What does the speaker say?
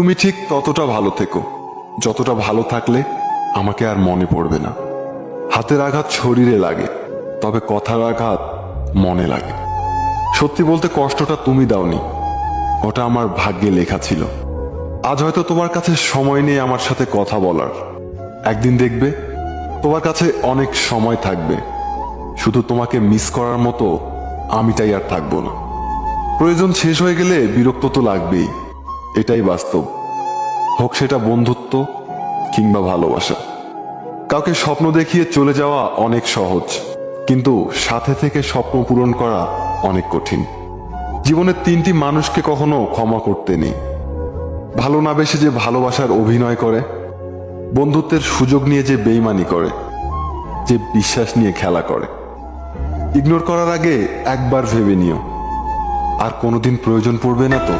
তুমি ঠিক ততটা ভালো থেকো যতটা ভালো থাকলে আমাকে আর মনে পড়বে না। হাতের আঘাত শরীরে লাগে, তবে কথার আঘাত মনে লাগে। সত্যি বলতে কষ্টটা তুমি দাওনি, ওটা আমার ভাগ্যে লেখা ছিল। আজ হয়তো তোমার কাছে সময় নেই আমার সাথে কথা বলার, একদিন দেখবে তোমার কাছে অনেক সময় থাকবে। শুধু তোমাকে মিস করার মতো আমিটাই আর থাকবো না। প্রয়োজন শেষ হয়ে গেলে বিরক্ত তো লাগবেই, এটাই বাস্তব। হোক সেটা বন্ধুত্ব কিংবা ভালোবাসা। কাউকে স্বপ্ন দেখিয়ে চলে যাওয়া অনেক সহজ, কিন্তু সাথে থেকে স্বপ্ন পূরণ করা অনেক কঠিন। জীবনের তিনটি মানুষকে কখনো ক্ষমা করতে নেই। ভালো না বেসে যে ভালোবাসার অভিনয় করে, বন্ধুত্বের সুযোগ নিয়ে যে বেইমানি করে, যে বিশ্বাস নিয়ে খেলা করে। ইগনোর করার আগে একবার ভেবে নিও, আর কোনোদিন প্রয়োজন পড়বে না তো।